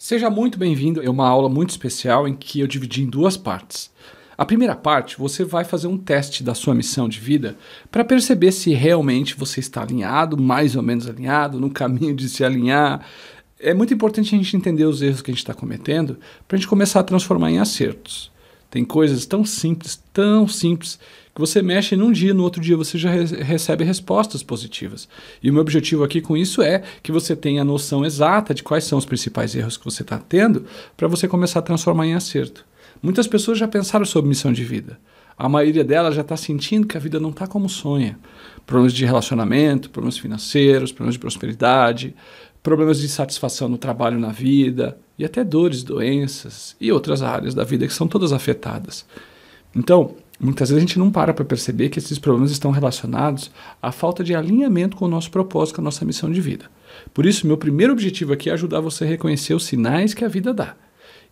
Seja muito bem-vindo a uma aula muito especial em que eu dividi em duas partes. A primeira parte, você vai fazer um teste da sua missão de vida para perceber se realmente você está alinhado, mais ou menos alinhado, no caminho de se alinhar. É muito importante a gente entender os erros que a gente está cometendo para a gente começar a transformar em acertos. Tem coisas tão simples, que você mexe num dia, no outro dia você já recebe respostas positivas. E o meu objetivo aqui com isso é que você tenha a noção exata de quais são os principais erros que você está tendo para você começar a transformar em acerto. Muitas pessoas já pensaram sobre missão de vida. A maioria delas já está sentindo que a vida não está como sonha. Problemas de relacionamento, problemas financeiros, problemas de prosperidade, problemas de satisfação no trabalho, na vida, e até dores, doenças e outras áreas da vida que são todas afetadas. Então, muitas vezes a gente não para perceber que esses problemas estão relacionados à falta de alinhamento com o nosso propósito, com a nossa missão de vida. Por isso, meu primeiro objetivo aqui é ajudar você a reconhecer os sinais que a vida dá.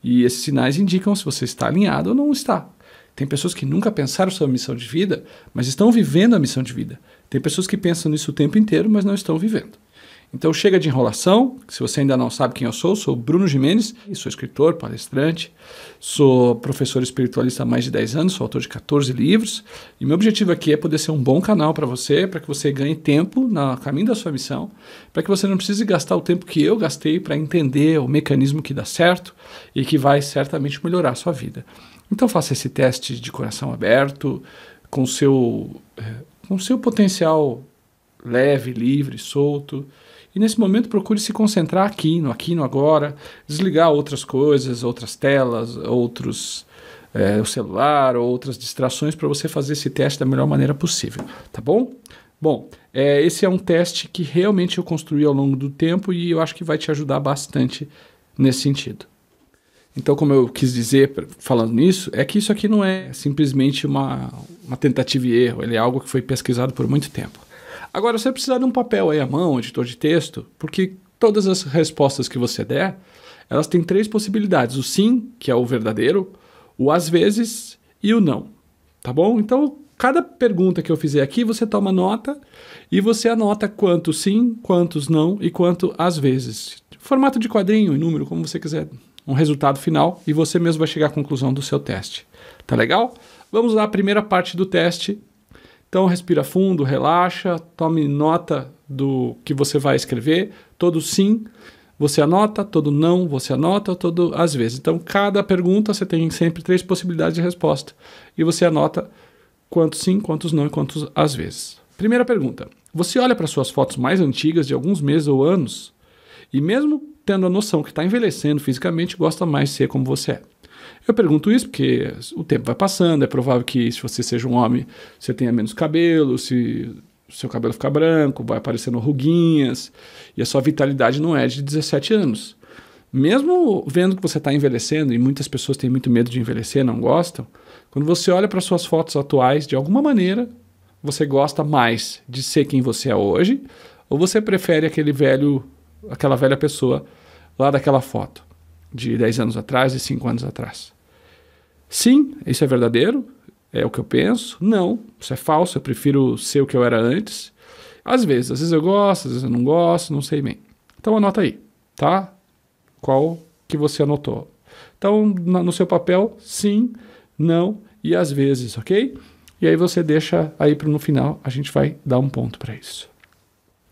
E esses sinais indicam se você está alinhado ou não está. Tem pessoas que nunca pensaram sobre a missão de vida, mas estão vivendo a missão de vida. Tem pessoas que pensam nisso o tempo inteiro, mas não estão vivendo. Então chega de enrolação. Se você ainda não sabe quem eu sou Bruno Gimenez, sou escritor, palestrante, sou professor espiritualista há mais de 10 anos, sou autor de 14 livros, e meu objetivo aqui é poder ser um bom canal para que você ganhe tempo no caminho da sua missão, para que você não precise gastar o tempo que eu gastei para entender o mecanismo que dá certo e que vai certamente melhorar a sua vida. Então faça esse teste de coração aberto, com o seu potencial leve, livre, solto. E nesse momento procure se concentrar aqui no agora, desligar outras coisas, outras telas, o celular, outras distrações para você fazer esse teste da melhor maneira possível, tá bom? Bom, esse é um teste que realmente eu construí ao longo do tempo e eu acho que vai te ajudar bastante nesse sentido. Então, como eu quis dizer falando nisso, é que isso aqui não é simplesmente uma tentativa e erro, ele é algo que foi pesquisado por muito tempo. Agora, você vai precisar de um papel aí à mão, um editor de texto, porque todas as respostas que você der, elas têm 3 possibilidades. O sim, que é o verdadeiro, o às vezes e o não, tá bom? Então, cada pergunta que eu fizer aqui, você toma nota e você anota quantos sim, quantos não e quanto às vezes. Formato de quadrinho e número, como você quiser. Um resultado final e você mesmo vai chegar à conclusão do seu teste. Tá legal? Vamos lá, a primeira parte do teste. Então respira fundo, relaxa, tome nota do que você vai escrever. Todo sim, você anota, todo não, você anota, todo às vezes. Então cada pergunta você tem sempre 3 possibilidades de resposta. E você anota quantos sim, quantos não e quantos às vezes. Primeira pergunta. Você olha para suas fotos mais antigas de alguns meses ou anos e mesmo tendo a noção que está envelhecendo fisicamente, gosta mais de ser como você é. Eu pergunto isso porque o tempo vai passando, é provável que se você seja um homem, você tenha menos cabelo, se o seu cabelo ficar branco, vai aparecendo ruguinhas, e a sua vitalidade não é de 17 anos. Mesmo vendo que você está envelhecendo, e muitas pessoas têm muito medo de envelhecer, não gostam, quando você olha para suas fotos atuais, de alguma maneira, você gosta mais de ser quem você é hoje, ou você prefere aquela velha pessoa lá daquela foto, de 10 anos atrás e 5 anos atrás? Sim, isso é verdadeiro, é o que eu penso. Não, isso é falso, eu prefiro ser o que eu era antes. Às vezes eu gosto, às vezes eu não gosto, não sei bem. Então anota aí, tá? Qual que você anotou? Então no seu papel, sim, não e às vezes, ok? E aí você deixa aí para no final, a gente vai dar um ponto para isso.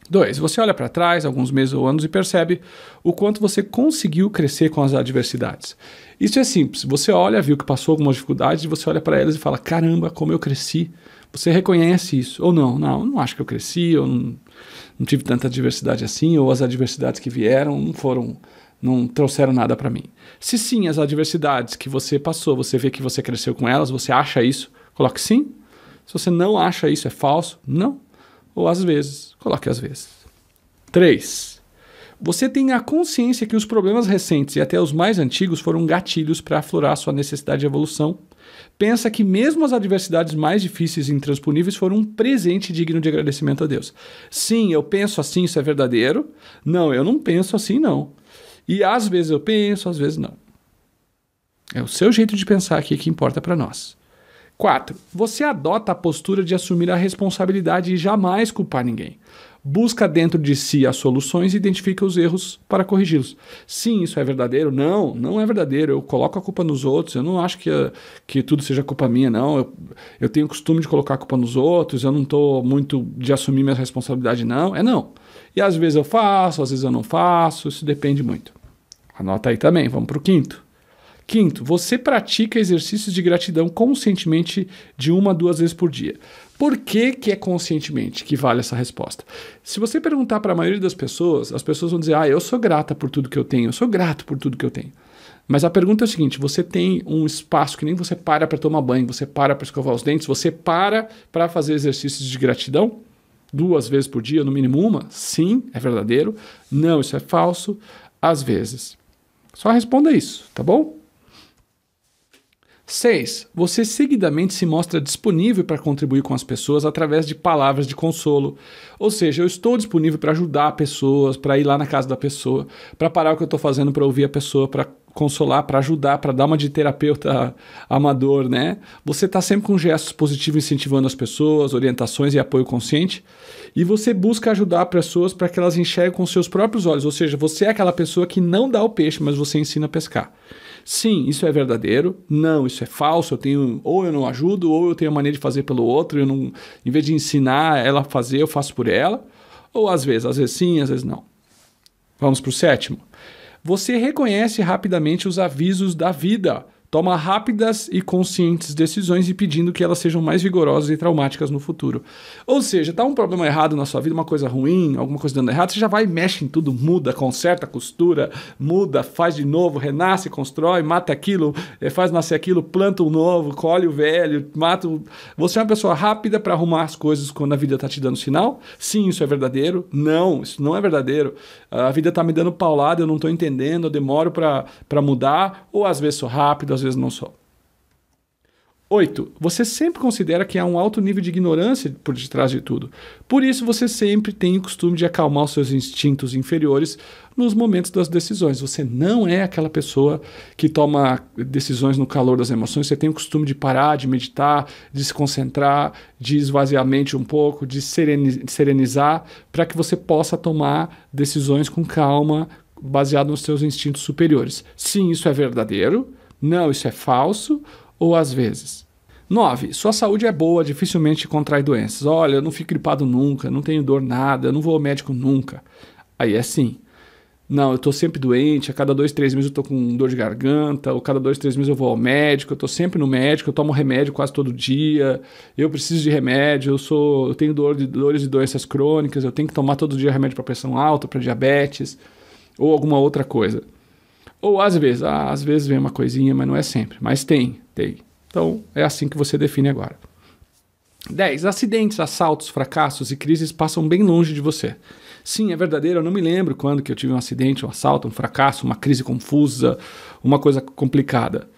2. Você olha para trás, alguns meses ou anos, e percebe o quanto você conseguiu crescer com as adversidades. Isso é simples. Você olha, viu que passou algumas dificuldades, e você olha para elas e fala, caramba, como eu cresci. Você reconhece isso. Ou não acho que eu cresci, ou não tive tanta adversidade assim, ou as adversidades que vieram não trouxeram nada para mim. Se sim, as adversidades que você passou, você vê que você cresceu com elas, você acha isso, coloque sim. Se você não acha isso, é falso, não. Ou às vezes, coloque às vezes. 3. Você tem a consciência que os problemas recentes e até os mais antigos foram gatilhos para aflorar sua necessidade de evolução. Pensa que mesmo as adversidades mais difíceis e intransponíveis foram um presente digno de agradecimento a Deus. Sim, eu penso assim, isso é verdadeiro. Não, eu não penso assim, não. E às vezes eu penso, às vezes não. É o seu jeito de pensar aqui que importa para nós. 4. Você adota a postura de assumir a responsabilidade e jamais culpar ninguém. busca dentro de si as soluções e identifica os erros para corrigi-los. Sim, isso é verdadeiro? Não, não é verdadeiro. Eu coloco a culpa nos outros, eu não acho que tudo seja culpa minha, não. Eu tenho o costume de colocar a culpa nos outros, eu não estou muito de assumir minha responsabilidade, não. Não. E às vezes eu faço, às vezes eu não faço, isso depende muito. Anota aí também, vamos para o quinto. Quinto, você pratica exercícios de gratidão conscientemente de 1 a 2 vezes por dia. Por que é conscientemente que vale essa resposta? Se você perguntar para a maioria das pessoas, as pessoas vão dizer, eu sou grata por tudo que eu tenho, eu sou grato por tudo que eu tenho. Mas a pergunta é o seguinte, você tem um espaço que nem você para tomar banho, você para escovar os dentes, você para fazer exercícios de gratidão 2 vezes por dia, no mínimo 1? Sim, é verdadeiro. Não, isso é falso. Às vezes. Só responda isso, tá bom? 6. Você seguidamente se mostra disponível para contribuir com as pessoas através de palavras de consolo. Ou seja, eu estou disponível para ajudar pessoas, para ir lá na casa da pessoa, para parar o que eu estou fazendo para ouvir a pessoa, para consolar, para ajudar, para dar uma de terapeuta amador, né? Você está sempre com gestos positivos incentivando as pessoas, orientações e apoio consciente. E você busca ajudar pessoas para que elas enxerguem com seus próprios olhos. Ou seja, você é aquela pessoa que não dá o peixe, mas você ensina a pescar. Sim, isso é verdadeiro. Não, isso é falso. Ou eu não ajudo, ou eu tenho a mania de fazer pelo outro. Em vez de ensinar ela a fazer, eu faço por ela. Ou às vezes sim, às vezes não. Vamos para o 7º. Você reconhece rapidamente os avisos da vida. Toma rápidas e conscientes decisões e pedindo que elas sejam mais vigorosas e traumáticas no futuro. Ou seja, tá um problema errado na sua vida, uma coisa ruim, alguma coisa dando errado, você já vai e mexe em tudo, muda, conserta, costura, muda, faz de novo, renasce, constrói, mata aquilo, faz nascer aquilo, planta um novo, colhe o velho, mata o... Você é uma pessoa rápida para arrumar as coisas quando a vida tá te dando sinal? Sim, isso é verdadeiro. Não, isso não é verdadeiro. A vida tá me dando paulada, eu não tô entendendo, eu demoro para mudar, ou às vezes sou rápido, às vezes não sou. 8. Você sempre considera que há um alto nível de ignorância por detrás de tudo. Por isso, você sempre tem o costume de acalmar os seus instintos inferiores nos momentos das decisões. Você não é aquela pessoa que toma decisões no calor das emoções. Você tem o costume de parar, de meditar, de se concentrar, de esvaziar a mente um pouco, de serenizar, para que você possa tomar decisões com calma, baseado nos seus instintos superiores. Sim, isso é verdadeiro. Não, isso é falso, ou às vezes. 9. Sua saúde é boa, dificilmente contrai doenças. Olha, eu não fico gripado nunca, não tenho dor nada, eu não vou ao médico nunca. Aí é sim. Não, eu estou sempre doente, a cada 2, 3 meses eu estou com dor de garganta, ou cada 2, 3 meses eu vou ao médico, eu estou sempre no médico, eu tomo remédio quase todo dia, eu preciso de remédio, eu tenho dores de doenças crônicas, eu tenho que tomar todo dia remédio para pressão alta, para diabetes, ou alguma outra coisa. Ou às vezes vem uma coisinha, mas não é sempre. Mas tem. Então, é assim que você define agora. 10. Acidentes, assaltos, fracassos e crises passam bem longe de você. Sim, é verdadeiro, eu não me lembro quando que eu tive um acidente, um assalto, um fracasso, uma crise confusa, uma coisa complicada.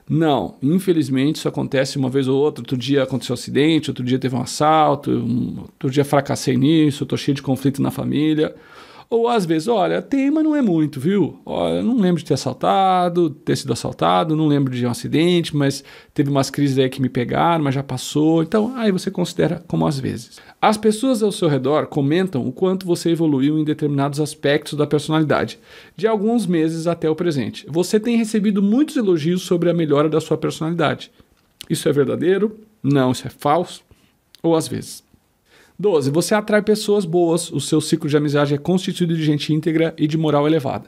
Não, infelizmente isso acontece uma vez ou outra. Outro dia aconteceu um acidente, outro dia teve um assalto, outro dia fracassei nisso, estou cheio de conflito na família. Ou às vezes, olha, tem, mas não é muito, viu? Olha, eu não lembro de ter sido assaltado, não lembro de um acidente, mas teve umas crises aí que me pegaram, mas já passou. Então, aí você considera como às vezes. As pessoas ao seu redor comentam o quanto você evoluiu em determinados aspectos da personalidade, de alguns meses até o presente. Você tem recebido muitos elogios sobre a melhora da sua personalidade. Isso é verdadeiro? Não, isso é falso? Ou às vezes. 12. Você atrai pessoas boas, o seu ciclo de amizade é constituído de gente íntegra e de moral elevada.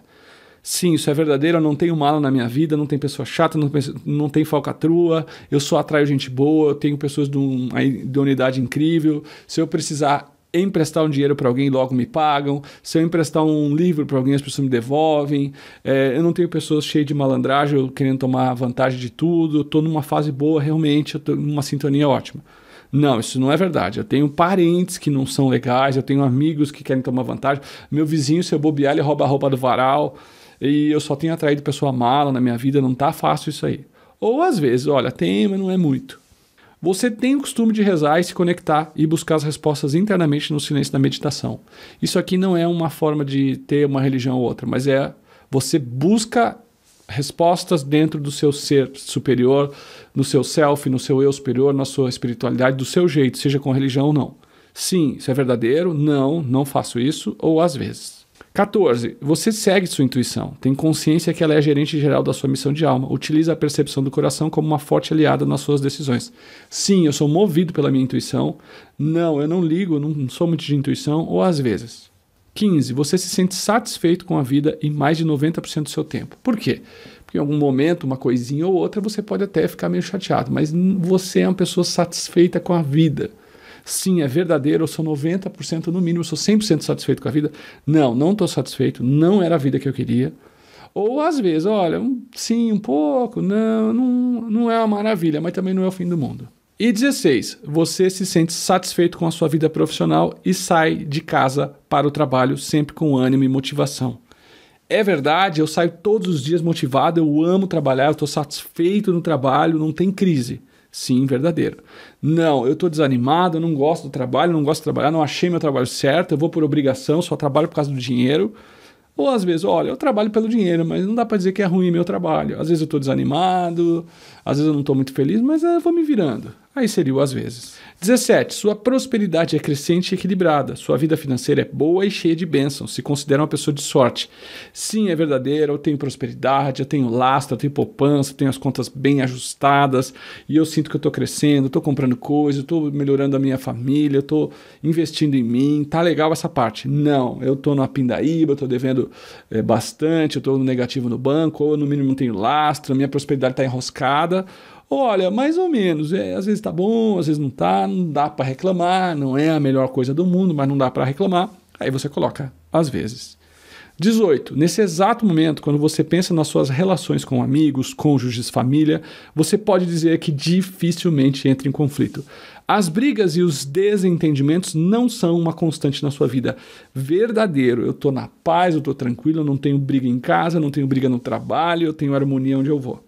Sim, isso é verdadeiro, eu não tenho mala na minha vida, não tem pessoa chata, não tem falcatrua, eu só atraio gente boa, eu tenho pessoas de uma idoneidade incrível, se eu precisar emprestar um dinheiro para alguém, logo me pagam, se eu emprestar um livro para alguém, as pessoas me devolvem, eu não tenho pessoas cheias de malandragem, eu querendo tomar vantagem de tudo, eu estou numa fase boa realmente, eu estou numa sintonia ótima. Não, isso não é verdade. Eu tenho parentes que não são legais, eu tenho amigos que querem tomar vantagem. Meu vizinho, se eu bobear, ele rouba a roupa do varal. E eu só tenho atraído pessoa mala na minha vida, não tá fácil isso aí. Ou às vezes, olha, tem, mas não é muito. Você tem o costume de rezar e se conectar e buscar as respostas internamente no silêncio da meditação. Isso aqui não é uma forma de ter uma religião ou outra, mas você busca respostas dentro do seu ser superior, no seu self, no seu eu superior, na sua espiritualidade, do seu jeito, seja com religião ou não. Sim, isso é verdadeiro. Não, não faço isso. Ou às vezes. 14. Você segue sua intuição. Tem consciência que ela é a gerente geral da sua missão de alma. Utiliza a percepção do coração como uma forte aliada nas suas decisões. Sim, eu sou movido pela minha intuição. Não, eu não ligo, não sou muito de intuição. Ou às vezes. 15. Você se sente satisfeito com a vida em mais de 90% do seu tempo. Por quê? Porque em algum momento, uma coisinha ou outra, você pode até ficar meio chateado. Mas você é uma pessoa satisfeita com a vida. Sim, é verdadeiro, eu sou 90% no mínimo, eu sou 100% satisfeito com a vida. Não estou satisfeito, não era a vida que eu queria. Ou às vezes, olha, sim, um pouco, não é uma maravilha, mas também não é o fim do mundo. E 16, você se sente satisfeito com a sua vida profissional e sai de casa para o trabalho sempre com ânimo e motivação. É verdade, eu saio todos os dias motivado, eu amo trabalhar, eu estou satisfeito no trabalho, não tem crise. Sim, verdadeiro. Não, eu estou desanimado, eu não gosto do trabalho, não gosto de trabalhar, não achei meu trabalho certo, eu vou por obrigação, só trabalho por causa do dinheiro. Ou às vezes, olha, eu trabalho pelo dinheiro, mas não dá para dizer que é ruim meu trabalho. Às vezes eu estou desanimado, às vezes eu não estou muito feliz, mas eu vou me virando. Aí seria o às vezes. 17. Sua prosperidade é crescente e equilibrada. Sua vida financeira é boa e cheia de bênçãos. Se considera uma pessoa de sorte. Sim, é verdadeiro. Eu tenho prosperidade, eu tenho lastro, eu tenho poupança, eu tenho as contas bem ajustadas e eu sinto que eu estou crescendo, estou comprando coisas, estou melhorando a minha família, eu estou investindo em mim. Tá legal essa parte? Não, eu estou na pindaíba, estou devendo bastante, eu estou no negativo no banco, ou no mínimo não tenho lastro, a minha prosperidade está enroscada. Olha, mais ou menos, às vezes tá bom, às vezes não tá, não dá para reclamar, não é a melhor coisa do mundo, mas não dá para reclamar. Aí você coloca às vezes. 18. Nesse exato momento, quando você pensa nas suas relações com amigos, cônjuges, família, você pode dizer que dificilmente entra em conflito. As brigas e os desentendimentos não são uma constante na sua vida. Verdadeiro, eu estou na paz, eu estou tranquilo, eu não tenho briga em casa, não tenho briga no trabalho, eu tenho harmonia onde eu vou.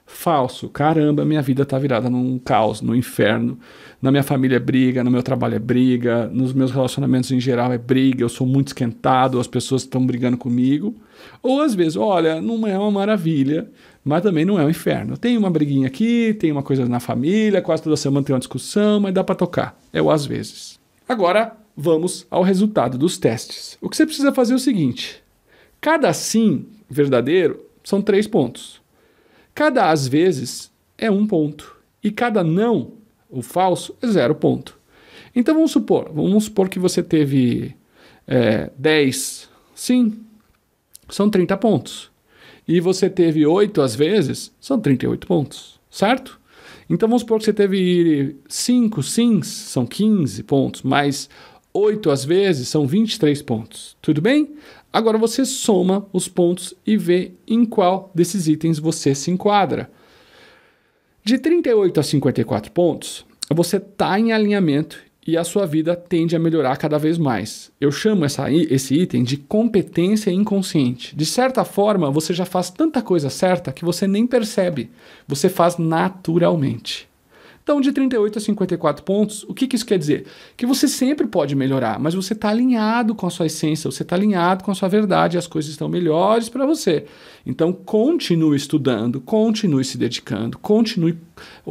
Falso. Caramba, minha vida tá virada num caos, no inferno. Na minha família é briga, no meu trabalho é briga, nos meus relacionamentos em geral é briga, eu sou muito esquentado, as pessoas estão brigando comigo. Ou às vezes, olha, não é uma maravilha, mas também não é um inferno. Tem uma briguinha aqui, tem uma coisa na família, quase toda semana tem uma discussão, mas dá para tocar. É o às vezes. Agora, vamos ao resultado dos testes. O que você precisa fazer é o seguinte. Cada sim verdadeiro são 3 pontos. Cada às vezes é 1 ponto. E cada não, o falso, é 0 ponto. Então vamos supor que você teve 10 sim, são 30 pontos. E você teve 8 às vezes, são 38 pontos, certo? Então vamos supor que você teve 5 sims, são 15 pontos, mais 8 às vezes são 23 pontos. Tudo bem? Agora você soma os pontos e vê em qual desses itens você se enquadra. De 38 a 54 pontos, você está em alinhamento e a sua vida tende a melhorar cada vez mais. Eu chamo esse item de competência inconsciente. De certa forma, você já faz tanta coisa certa que você nem percebe. Você faz naturalmente. Então, de 38 a 54 pontos, o que isso quer dizer? Que você sempre pode melhorar, mas você está alinhado com a sua essência, você está alinhado com a sua verdade, as coisas estão melhores para você. Então, continue estudando, continue se dedicando, continue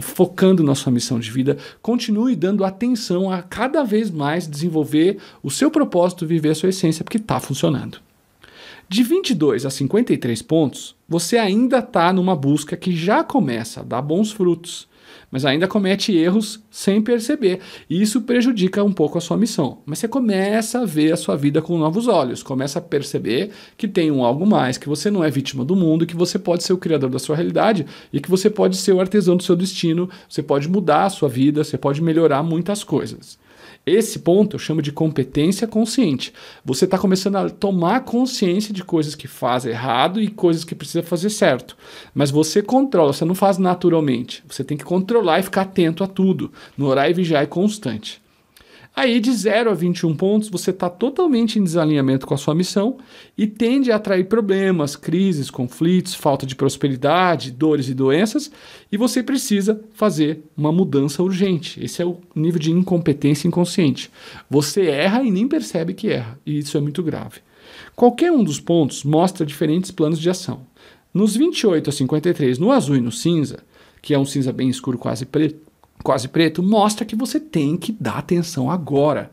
focando na sua missão de vida, continue dando atenção a cada vez mais desenvolver o seu propósito, viver a sua essência, porque está funcionando. De 22 a 53 pontos, você ainda está numa busca que já começa a dar bons frutos, mas ainda comete erros sem perceber. E isso prejudica um pouco a sua missão. Mas você começa a ver a sua vida com novos olhos, começa a perceber que tem algo mais, que você não é vítima do mundo, que você pode ser o criador da sua realidade e que você pode ser o artesão do seu destino, você pode mudar a sua vida, você pode melhorar muitas coisas. Esse ponto eu chamo de competência consciente. Você está começando a tomar consciência de coisas que faz errado e coisas que precisa fazer certo. Mas você controla, você não faz naturalmente. Você tem que controlar e ficar atento a tudo. No orar e vigiar é constante. Aí, de 0 a 21 pontos, você está totalmente em desalinhamento com a sua missão e tende a atrair problemas, crises, conflitos, falta de prosperidade, dores e doenças, e você precisa fazer uma mudança urgente. Esse é o nível de incompetência inconsciente. Você erra e nem percebe que erra, e isso é muito grave. Qualquer um dos pontos mostra diferentes planos de ação. Nos 28 a 53, no azul e no cinza, que é um cinza bem escuro, quase preto, quase preto, mostra que você tem que dar atenção agora.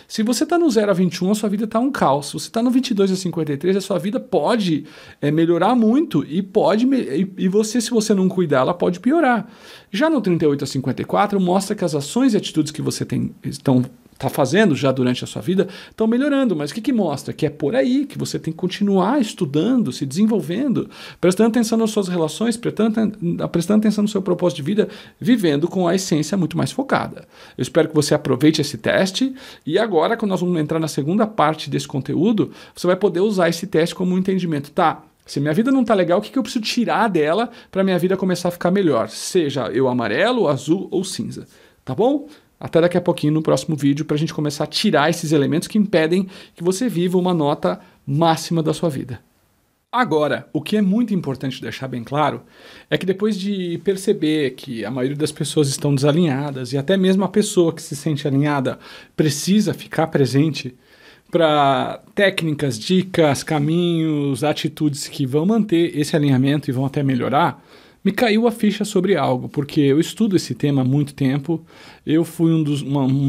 Se você está no 0 a 21, a sua vida está um caos. Se você está no 22 a 53, a sua vida pode melhorar muito e você, se você não cuidar, ela pode piorar. Já no 38 a 54, mostra que as ações e atitudes que você está fazendo já durante a sua vida estão melhorando, mas o que mostra? Que é por aí, que você tem que continuar estudando, se desenvolvendo, prestando atenção nas suas relações, prestando atenção no seu propósito de vida, vivendo com a essência muito mais focada. Eu espero que você aproveite esse teste e agora, quando nós vamos entrar na segunda parte desse conteúdo, você vai poder usar esse teste como um entendimento. Tá, se minha vida não está legal, o que eu preciso tirar dela para minha vida começar a ficar melhor? Seja eu amarelo, azul ou cinza. Tá bom? Até daqui a pouquinho no próximo vídeo para a gente começar a tirar esses elementos que impedem que você viva uma nota máxima da sua vida. Agora, o que é muito importante deixar bem claro é que depois de perceber que a maioria das pessoas estão desalinhadas e até mesmo a pessoa que se sente alinhada precisa ficar presente para técnicas, dicas, caminhos, atitudes que vão manter esse alinhamento e vão até melhorar, me caiu a ficha sobre algo, porque eu estudo esse tema há muito tempo. Eu fui um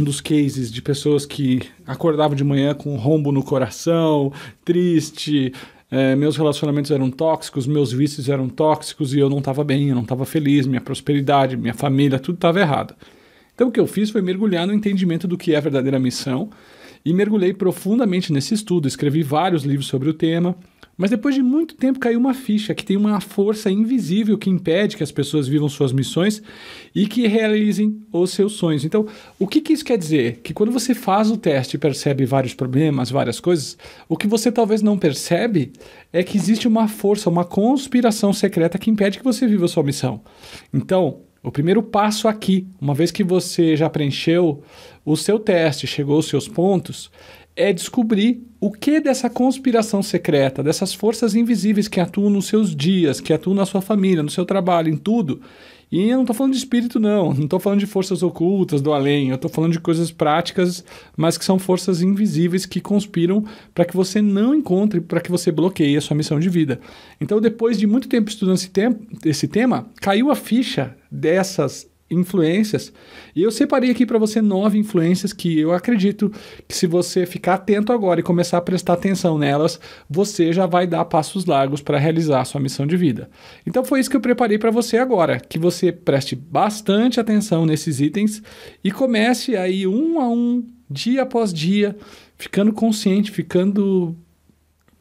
dos cases de pessoas que acordavam de manhã com um rombo no coração, triste, meus relacionamentos eram tóxicos, meus vícios eram tóxicos e eu não estava bem, eu não estava feliz, minha prosperidade, minha família, tudo estava errado. Então o que eu fiz foi mergulhar no entendimento do que é a verdadeira missão e mergulhei profundamente nesse estudo, escrevi vários livros sobre o tema. Mas depois de muito tempo caiu uma ficha que tem uma força invisível que impede que as pessoas vivam suas missões e que realizem os seus sonhos. Então, o que isso quer dizer? Que quando você faz o teste e percebe vários problemas, várias coisas, o que você talvez não percebe é que existe uma força, uma conspiração secreta que impede que você viva a sua missão. Então, o primeiro passo aqui, uma vez que você já preencheu o seu teste, chegou aos seus pontos, é descobrir o que dessa conspiração secreta, dessas forças invisíveis que atuam nos seus dias, que atuam na sua família, no seu trabalho, em tudo. E eu não estou falando de espírito, não estou falando de forças ocultas do além, eu estou falando de coisas práticas, mas que são forças invisíveis que conspiram para que você não encontre, para que você bloqueie a sua missão de vida. Então, depois de muito tempo estudando esse tema, caiu a ficha dessas influências, e eu separei aqui para você 9 influências que eu acredito que se você ficar atento agora e começar a prestar atenção nelas, você já vai dar passos largos para realizar a sua missão de vida. Então foi isso que eu preparei para você agora, que você preste bastante atenção nesses itens e comece aí um a um, dia após dia, ficando consciente, ficando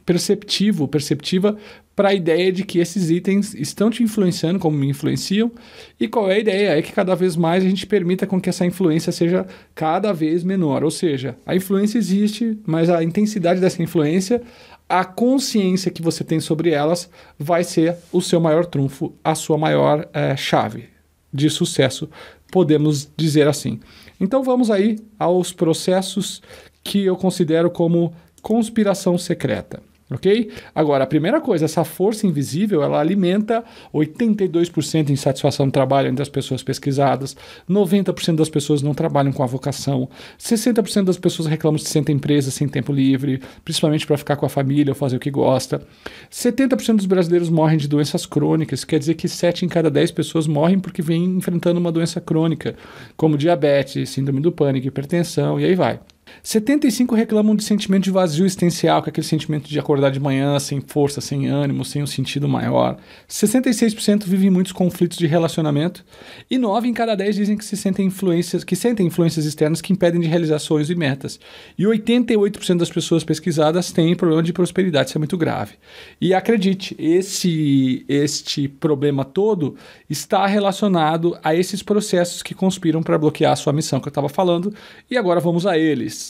perceptiva para a ideia de que esses itens estão te influenciando como me influenciam, e qual é a ideia? É que cada vez mais a gente permita com que essa influência seja cada vez menor, ou seja, a influência existe, mas a intensidade dessa influência, a consciência que você tem sobre elas vai ser o seu maior trunfo, a sua maior chave de sucesso, podemos dizer assim. Então vamos aí aos processos que eu considero como conspiração secreta. Ok? Agora, a primeira coisa, essa força invisível, ela alimenta 82% de insatisfação no trabalho entre as pessoas pesquisadas, 90% das pessoas não trabalham com a vocação, 60% das pessoas reclamam de se sentem presas sem tempo livre, principalmente para ficar com a família ou fazer o que gosta, 70% dos brasileiros morrem de doenças crônicas, quer dizer que 7 em cada 10 pessoas morrem porque vêm enfrentando uma doença crônica, como diabetes, síndrome do pânico, hipertensão, e aí vai. 75% reclamam de sentimento de vazio existencial, que é aquele sentimento de acordar de manhã sem força, sem ânimo, sem um sentido maior. 66% vivem muitos conflitos de relacionamento. E 9 em cada 10 dizem que sentem influências externas que impedem de realizar sonhos e metas. E 88% das pessoas pesquisadas têm problema de prosperidade, isso é muito grave. E acredite, este problema todo está relacionado a esses processos que conspiram para bloquear a sua missão que eu estava falando. E agora vamos a eles.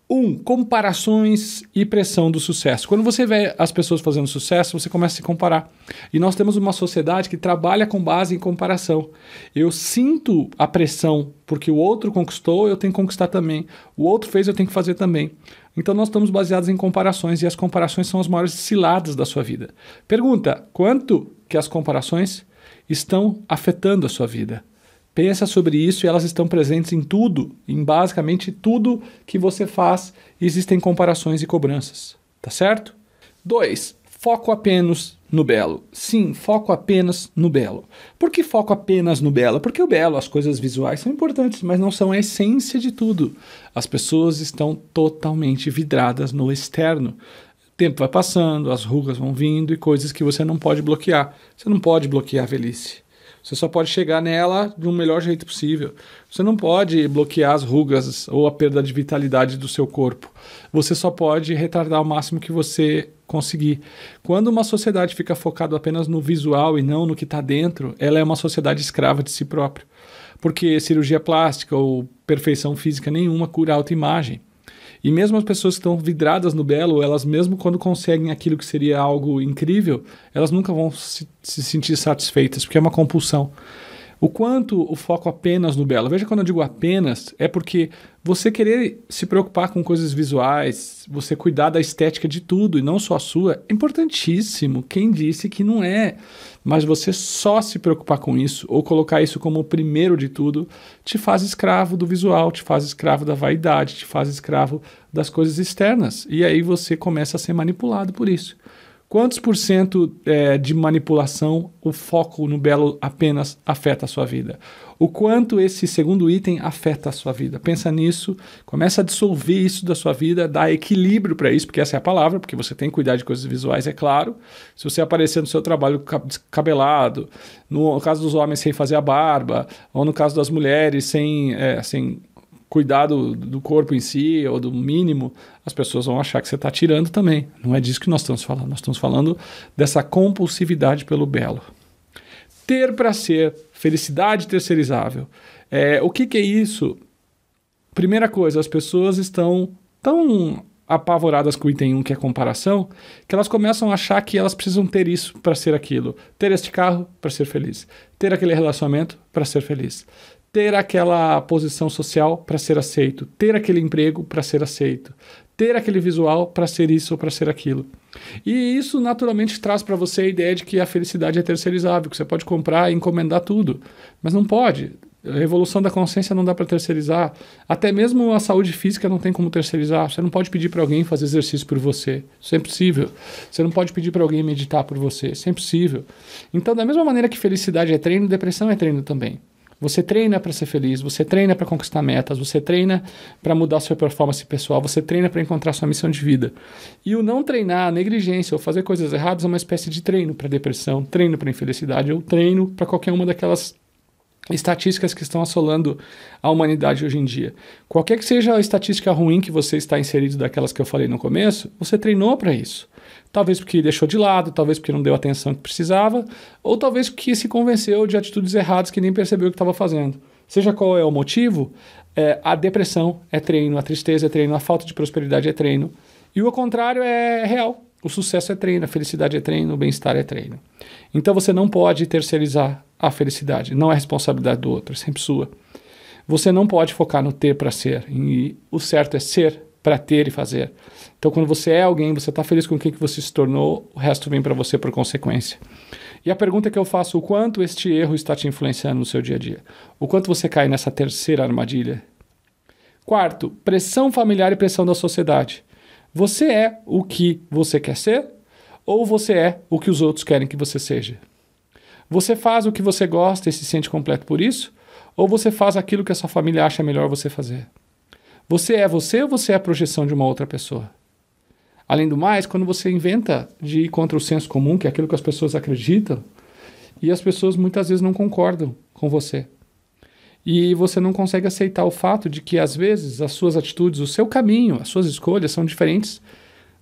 1. Comparações e pressão do sucesso. Quando você vê as pessoas fazendo sucesso, você começa a se comparar. E nós temos uma sociedade que trabalha com base em comparação. Eu sinto a pressão porque o outro conquistou, eu tenho que conquistar também. O outro fez, eu tenho que fazer também. Então nós estamos baseados em comparações e as comparações são as maiores ciladas da sua vida. Pergunta, quanto que as comparações estão afetando a sua vida? Pensa sobre isso e elas estão presentes em tudo, em basicamente tudo que você faz, existem comparações e cobranças, tá certo? 2. Foco apenas no belo. Sim, foco apenas no belo. Por que foco apenas no belo? Porque o belo, as coisas visuais são importantes, mas não são a essência de tudo. As pessoas estão totalmente vidradas no externo. O tempo vai passando, as rugas vão vindo e coisas que você não pode bloquear. Você não pode bloquear a velhice. Você só pode chegar nela do melhor jeito possível. Você não pode bloquear as rugas ou a perda de vitalidade do seu corpo. Você só pode retardar o máximo que você conseguir. Quando uma sociedade fica focada apenas no visual e não no que está dentro, ela é uma sociedade escrava de si própria. Porque cirurgia plástica ou perfeição física nenhuma cura a autoimagem. E mesmo as pessoas que estão vidradas no belo, elas mesmo quando conseguem aquilo que seria algo incrível, elas nunca vão se sentir satisfeitas, porque é uma compulsão. O quanto o foco apenas no belo. Veja, quando eu digo apenas, é porque você querer se preocupar com coisas visuais, você cuidar da estética de tudo e não só a sua, é importantíssimo. Quem disse que não é? Mas você só se preocupar com isso ou colocar isso como o primeiro de tudo te faz escravo do visual, te faz escravo da vaidade, te faz escravo das coisas externas. E aí você começa a ser manipulado por isso. Quantos por cento de manipulação o foco no belo apenas afeta a sua vida? O quanto esse segundo item afeta a sua vida? Pensa nisso, começa a dissolver isso da sua vida, dá equilíbrio para isso, porque essa é a palavra, porque você tem que cuidar de coisas visuais, é claro. Se você aparecer no seu trabalho descabelado, no caso dos homens sem fazer a barba, ou no caso das mulheres sem cuidar do corpo em si, ou do mínimo, as pessoas vão achar que você está tirando também. Não é disso que nós estamos falando. Nós estamos falando dessa compulsividade pelo belo. Ter para ser, felicidade terceirizável. O que é isso? Primeira coisa, as pessoas estão tão apavoradas com o item 1, que é comparação, que elas começam a achar que elas precisam ter isso para ser aquilo. Ter este carro para ser feliz. Ter aquele relacionamento para ser feliz. Ter aquela posição social para ser aceito, ter aquele emprego para ser aceito, ter aquele visual para ser isso ou para ser aquilo. E isso naturalmente traz para você a ideia de que a felicidade é terceirizável, que você pode comprar e encomendar tudo, mas não pode. A revolução da consciência não dá para terceirizar. Até mesmo a saúde física não tem como terceirizar. Você não pode pedir para alguém fazer exercício por você. Isso é impossível. Você não pode pedir para alguém meditar por você. Isso é impossível. Então, da mesma maneira que felicidade é treino, depressão é treino também. Você treina para ser feliz, você treina para conquistar metas, você treina para mudar sua performance pessoal, você treina para encontrar sua missão de vida. E o não treinar, a negligência ou fazer coisas erradas é uma espécie de treino para depressão, treino para infelicidade ou treino para qualquer uma daquelas estatísticas que estão assolando a humanidade hoje em dia. Qualquer que seja a estatística ruim que você está inserido daquelas que eu falei no começo, você treinou para isso. Talvez porque deixou de lado, talvez porque não deu a atenção que precisava, ou talvez porque se convenceu de atitudes erradas que nem percebeu o que estava fazendo. Seja qual é o motivo, a depressão é treino, a tristeza é treino, a falta de prosperidade é treino. E o contrário é real. O sucesso é treino, a felicidade é treino, o bem-estar é treino. Então você não pode terceirizar a felicidade. Não é responsabilidade do outro, é sempre sua. Você não pode focar no ter para ser. E o certo é ser para ter e fazer. Então, quando você é alguém, você está feliz com quem que você se tornou, o resto vem para você por consequência. E a pergunta que eu faço, o quanto este erro está te influenciando no seu dia a dia? O quanto você cai nessa terceira armadilha? Quarto, pressão familiar e pressão da sociedade. Você é o que você quer ser ou você é o que os outros querem que você seja? Você faz o que você gosta e se sente completo por isso? Ou você faz aquilo que a sua família acha melhor você fazer? Você é você ou você é a projeção de uma outra pessoa? Além do mais, quando você inventa de ir contra o senso comum, que é aquilo que as pessoas acreditam, e as pessoas muitas vezes não concordam com você. E você não consegue aceitar o fato de que, às vezes, as suas atitudes, o seu caminho, as suas escolhas são diferentes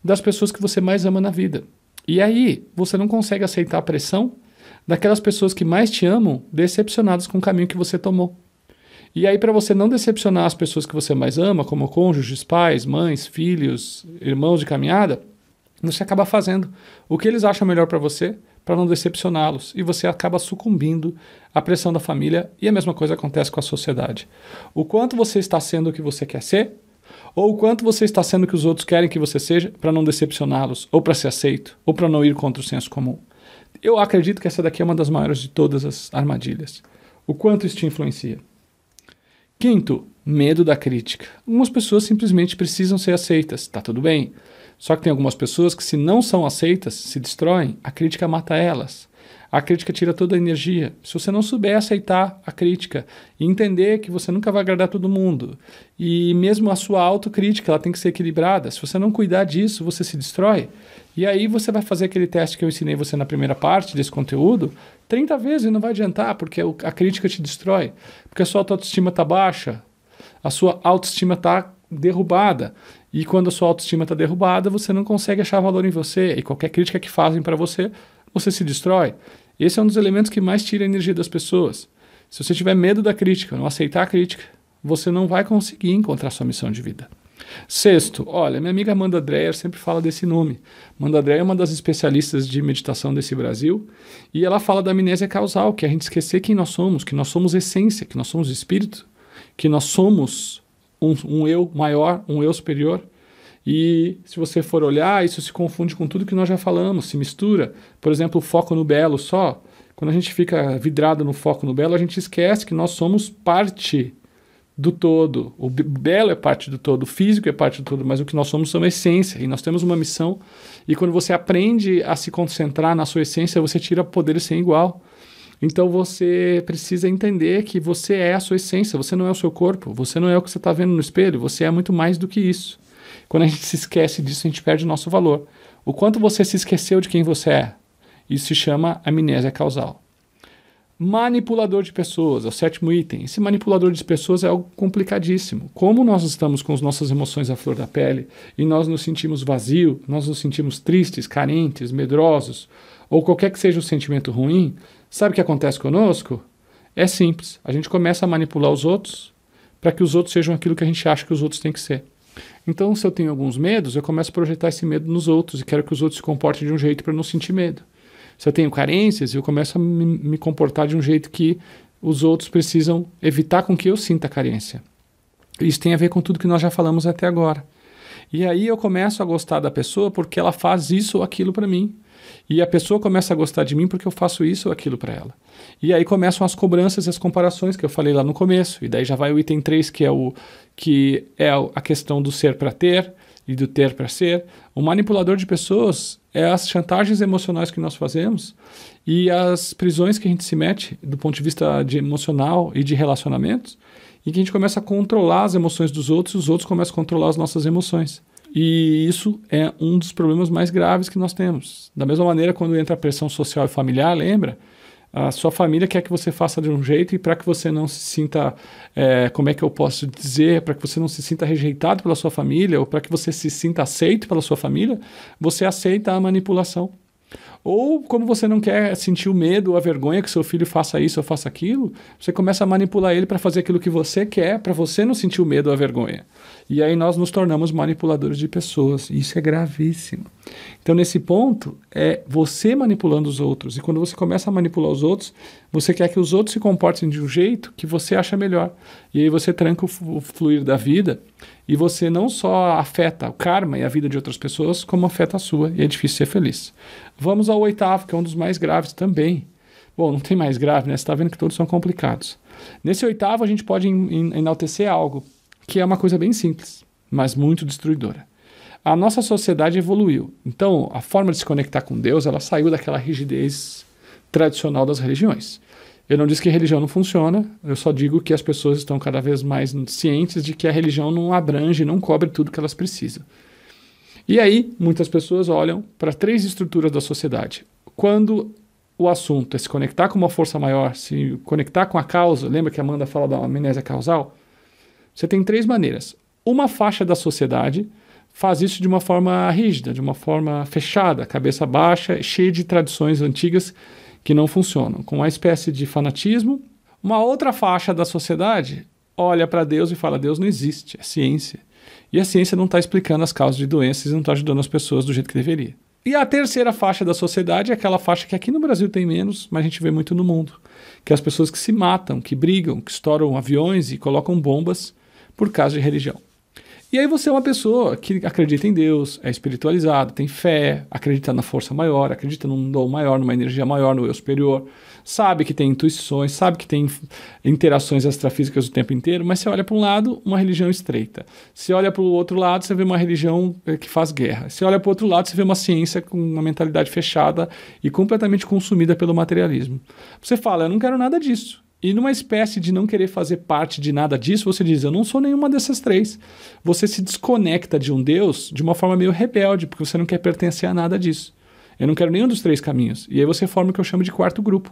das pessoas que você mais ama na vida. E aí, você não consegue aceitar a pressão daquelas pessoas que mais te amam, decepcionadas com o caminho que você tomou. E aí, para você não decepcionar as pessoas que você mais ama, como cônjuges, pais, mães, filhos, irmãos de caminhada, você acaba fazendo o que eles acham melhor para você, para não decepcioná-los. E você acaba sucumbindo à pressão da família, e a mesma coisa acontece com a sociedade. O quanto você está sendo o que você quer ser, ou o quanto você está sendo o que os outros querem que você seja, para não decepcioná-los, ou para ser aceito, ou para não ir contra o senso comum. Eu acredito que essa daqui é uma das maiores de todas as armadilhas. O quanto isso te influencia. Quinto, Medo da crítica. Algumas pessoas simplesmente precisam ser aceitas, tá tudo bem. Só que tem algumas pessoas que, se não são aceitas, se destroem, a crítica mata elas. A crítica tira toda a energia. Se você não souber aceitar a crítica e entender que você nunca vai agradar todo mundo, e mesmo a sua autocrítica ela tem que ser equilibrada, se você não cuidar disso, você se destrói. E aí você vai fazer aquele teste que eu ensinei você na primeira parte desse conteúdo 30 vezes e não vai adiantar, porque a crítica te destrói. Porque a sua autoestima está baixa, a sua autoestima está derrubada. E quando a sua autoestima está derrubada, você não consegue achar valor em você. E qualquer crítica que fazem para você, você se destrói. Esse é um dos elementos que mais tira a energia das pessoas. Se você tiver medo da crítica, não aceitar a crítica, você não vai conseguir encontrar sua missão de vida. Sexto, olha, minha amiga Amanda Dreyer sempre fala desse nome. Amanda Dreyer é uma das especialistas de meditação desse Brasil, e ela fala da amnésia causal, que é a gente esquecer quem nós somos, que nós somos essência, que nós somos espírito, que nós somos um eu maior, um eu superior. E se você for olhar, isso se confunde com tudo que nós já falamos, se mistura. Por exemplo, o foco no belo só. Quando a gente fica vidrado no foco no belo, a gente esquece que nós somos parte do todo. O belo é parte do todo, o físico é parte do todo, mas o que nós somos a essência. E nós temos uma missão. E quando você aprende a se concentrar na sua essência, você tira poderes sem igual. Então você precisa entender que você é a sua essência, você não é o seu corpo, você não é o que você está vendo no espelho, você é muito mais do que isso. Quando a gente se esquece disso, a gente perde o nosso valor. O quanto você se esqueceu de quem você é, isso se chama amnésia causal. Manipulador de pessoas, é o sétimo item. Esse manipulador de pessoas é algo complicadíssimo. Como nós estamos com as nossas emoções à flor da pele e nós nos sentimos vazios, nós nos sentimos tristes, carentes, medrosos, ou qualquer que seja o sentimento ruim, sabe o que acontece conosco? É simples. A gente começa a manipular os outros para que os outros sejam aquilo que a gente acha que os outros têm que ser. Então, se eu tenho alguns medos, eu começo a projetar esse medo nos outros e quero que os outros se comportem de um jeito para não sentir medo. Se eu tenho carências, eu começo a me comportar de um jeito que os outros precisam evitar com que eu sinta carência. Isso tem a ver com tudo que nós já falamos até agora. E aí eu começo a gostar da pessoa porque ela faz isso ou aquilo para mim. E a pessoa começa a gostar de mim porque eu faço isso ou aquilo para ela. E aí começam as cobranças e as comparações que eu falei lá no começo. E daí já vai o item 3, que é a questão do ser para ter e do ter para ser. O manipulador de pessoas é as chantagens emocionais que nós fazemos e as prisões que a gente se mete do ponto de vista emocional e de relacionamentos, e que a gente começa a controlar as emoções dos outros e os outros começam a controlar as nossas emoções. E isso é um dos problemas mais graves que nós temos. Da mesma maneira, quando entra a pressão social e familiar, lembra? A sua família quer que você faça de um jeito, e para que você não se sinta, como é que eu posso dizer, para que você não se sinta rejeitado pela sua família, ou para que você se sinta aceito pela sua família, você aceita a manipulação. Ou como você não quer sentir o medo ou a vergonha que seu filho faça isso ou faça aquilo, você começa a manipular ele para fazer aquilo que você quer, para você não sentir o medo ou a vergonha. E aí nós nos tornamos manipuladores de pessoas. E isso é gravíssimo. Então, nesse ponto, é você manipulando os outros. E quando você começa a manipular os outros, você quer que os outros se comportem de um jeito que você acha melhor. E aí você tranca o fluir da vida, e você não só afeta o karma e a vida de outras pessoas, como afeta a sua, e é difícil ser feliz. Vamos ao oitavo, que é um dos mais graves também. Bom, não tem mais grave, né? Você está vendo que todos são complicados. Nesse oitavo, a gente pode enaltecer algo que é uma coisa bem simples, mas muito destruidora. A nossa sociedade evoluiu. Então, a forma de se conectar com Deus, ela saiu daquela rigidez tradicional das religiões. Eu não disse que a religião não funciona, eu só digo que as pessoas estão cada vez mais cientes de que a religião não abrange, não cobre tudo que elas precisam. E aí, muitas pessoas olham para 3 estruturas da sociedade. Quando o assunto é se conectar com uma força maior, se conectar com a causa, lembra que a Amanda fala da amnésia causal? Você tem 3 maneiras. Uma faixa da sociedade faz isso de uma forma rígida, de uma forma fechada, cabeça baixa, cheia de tradições antigas que não funcionam, com uma espécie de fanatismo. Uma outra faixa da sociedade olha para Deus e fala: Deus não existe, é ciência. E a ciência não está explicando as causas de doenças e não está ajudando as pessoas do jeito que deveria. E a terceira faixa da sociedade é aquela faixa que aqui no Brasil tem menos, mas a gente vê muito no mundo, que é as pessoas que se matam, que brigam, que estouram aviões e colocam bombas por causa de religião. E aí você é uma pessoa que acredita em Deus, é espiritualizado, tem fé, acredita na força maior, acredita num dom maior, numa energia maior, no eu superior, sabe que tem intuições, sabe que tem interações extrafísicas o tempo inteiro, mas você olha para um lado, uma religião estreita. Se olha para o outro lado, você vê uma religião que faz guerra. Se olha para o outro lado, você vê uma ciência com uma mentalidade fechada e completamente consumida pelo materialismo. Você fala, eu não quero nada disso. E numa espécie de não querer fazer parte de nada disso, você diz, eu não sou nenhuma dessas três. Você se desconecta de um Deus de uma forma meio rebelde, porque você não quer pertencer a nada disso. Eu não quero nenhum dos três caminhos. E aí você forma o que eu chamo de quarto grupo,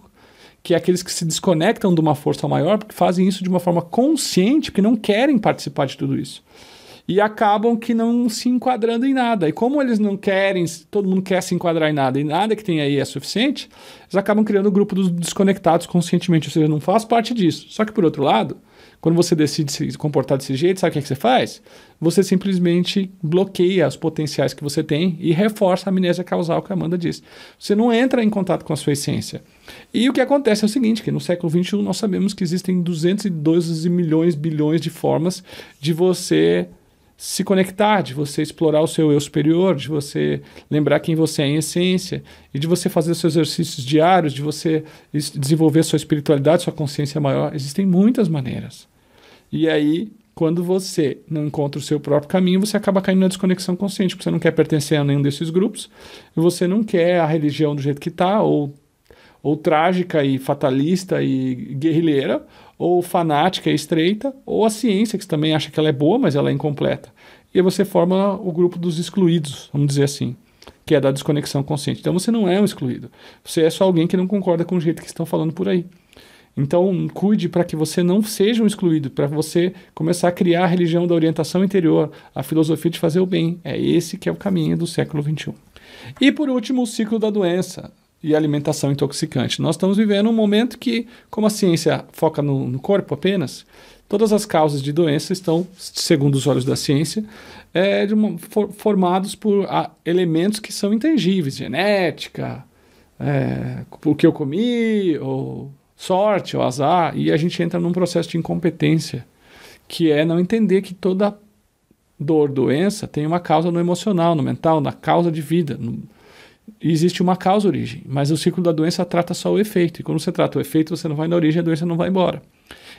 que é aqueles que se desconectam de uma força maior, porque fazem isso de uma forma consciente, porque não querem participar de tudo isso. E acabam que não se enquadrando em nada. E como eles não querem, todo mundo quer se enquadrar em nada, e nada que tem aí é suficiente, eles acabam criando o grupo dos desconectados conscientemente, ou seja, não faz parte disso. Só que, por outro lado, quando você decide se comportar desse jeito, sabe o que você faz? Você simplesmente bloqueia os potenciais que você tem e reforça a amnésia causal que a Amanda disse. Você não entra em contato com a sua essência. E o que acontece é o seguinte, que no século XXI nós sabemos que existem 212 milhões, bilhões de formas de você se conectar, de você explorar o seu eu superior, de você lembrar quem você é em essência, e de você fazer seus exercícios diários, de você desenvolver sua espiritualidade, sua consciência maior. Existem muitas maneiras. E aí, quando você não encontra o seu próprio caminho, você acaba caindo na desconexão consciente, porque você não quer pertencer a nenhum desses grupos, e você não quer a religião do jeito que está, ou trágica e fatalista e guerrilheira, ou fanática e estreita, ou a ciência, que você também acha que ela é boa, mas ela é incompleta. E aí você forma o grupo dos excluídos, vamos dizer assim, que é da desconexão consciente. Então você não é um excluído. Você é só alguém que não concorda com o jeito que estão falando por aí. Então cuide para que você não seja um excluído, para você começar a criar a religião da orientação interior, a filosofia de fazer o bem. É esse que é o caminho do século XXI. E por último, o ciclo da doença e alimentação intoxicante. Nós estamos vivendo um momento que, como a ciência foca no corpo apenas, todas as causas de doença estão, segundo os olhos da ciência, formados por elementos que são intangíveis, genética, o que eu comi, ou sorte, ou azar, e a gente entra num processo de incompetência, que é não entender que toda dor, doença, tem uma causa no emocional, no mental, na causa de vida, existe uma causa-origem, mas o ciclo da doença trata só o efeito. E quando você trata o efeito, você não vai na origem, a doença não vai embora.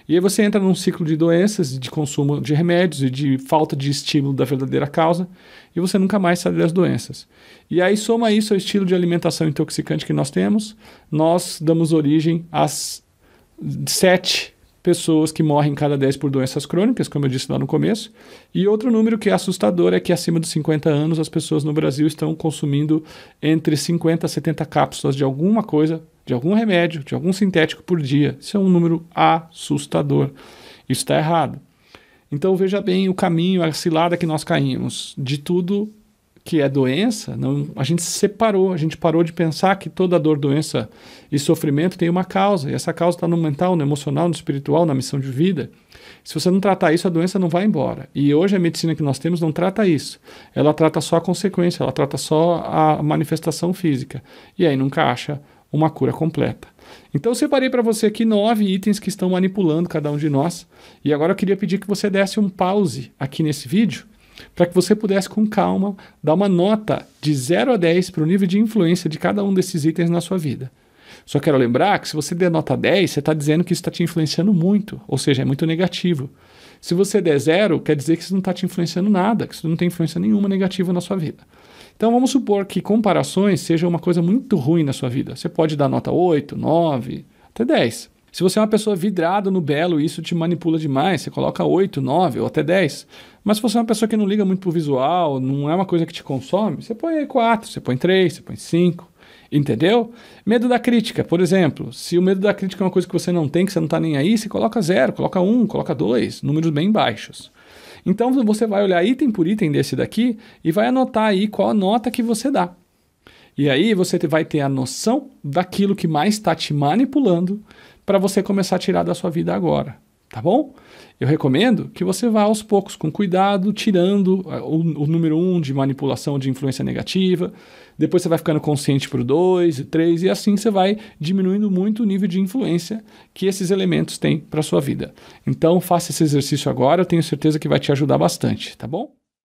E aí você entra num ciclo de doenças, de consumo de remédios e de falta de estímulo da verdadeira causa, e você nunca mais sai das doenças. E aí soma isso ao estilo de alimentação intoxicante que nós temos, nós damos origem às 7 pessoas que morrem em cada 10 por doenças crônicas, como eu disse lá no começo. E outro número que é assustador é que acima dos 50 anos as pessoas no Brasil estão consumindo entre 50 a 70 cápsulas de alguma coisa, de algum remédio, de algum sintético por dia. Isso é um número assustador. Isso está errado. Então veja bem o caminho, a cilada que nós caímos. De tudo que é doença, a gente se separou, a gente parou de pensar que toda dor, doença e sofrimento tem uma causa, e essa causa está no mental, no emocional, no espiritual, na missão de vida. Se você não tratar isso, a doença não vai embora. E hoje a medicina que nós temos não trata isso. Ela trata só a consequência, ela trata só a manifestação física. E aí nunca acha uma cura completa. Então eu separei para você aqui 9 itens que estão manipulando cada um de nós. E agora eu queria pedir que você desse um pause aqui nesse vídeo, para que você pudesse com calma dar uma nota de 0 a 10 para o nível de influência de cada um desses itens na sua vida. Só quero lembrar que se você der nota 10, você está dizendo que isso está te influenciando muito, ou seja, é muito negativo. Se você der 0, quer dizer que isso não está te influenciando nada, que isso não tem influência nenhuma negativa na sua vida. Então vamos supor que comparações sejam uma coisa muito ruim na sua vida. Você pode dar nota 8, 9, até 10. Se você é uma pessoa vidrada no belo e isso te manipula demais, você coloca 8, 9 ou até 10. Mas se você é uma pessoa que não liga muito pro visual, não é uma coisa que te consome, você põe 4, você põe 3, você põe 5. Entendeu? Medo da crítica, por exemplo. Se o medo da crítica é uma coisa que você não tem, que você não está nem aí, você coloca 0, coloca 1, coloca 2, números bem baixos. Então você vai olhar item por item desse daqui e vai anotar aí qual a nota que você dá. E aí você vai ter a noção daquilo que mais está te manipulando para você começar a tirar da sua vida agora. tá bom? Eu recomendo que você vá aos poucos, com cuidado, tirando o número 1 de manipulação de influência negativa, depois você vai ficando consciente para o 2, 3, e assim você vai diminuindo muito o nível de influência que esses elementos têm para a sua vida. Então faça esse exercício agora, eu tenho certeza que vai te ajudar bastante, tá bom?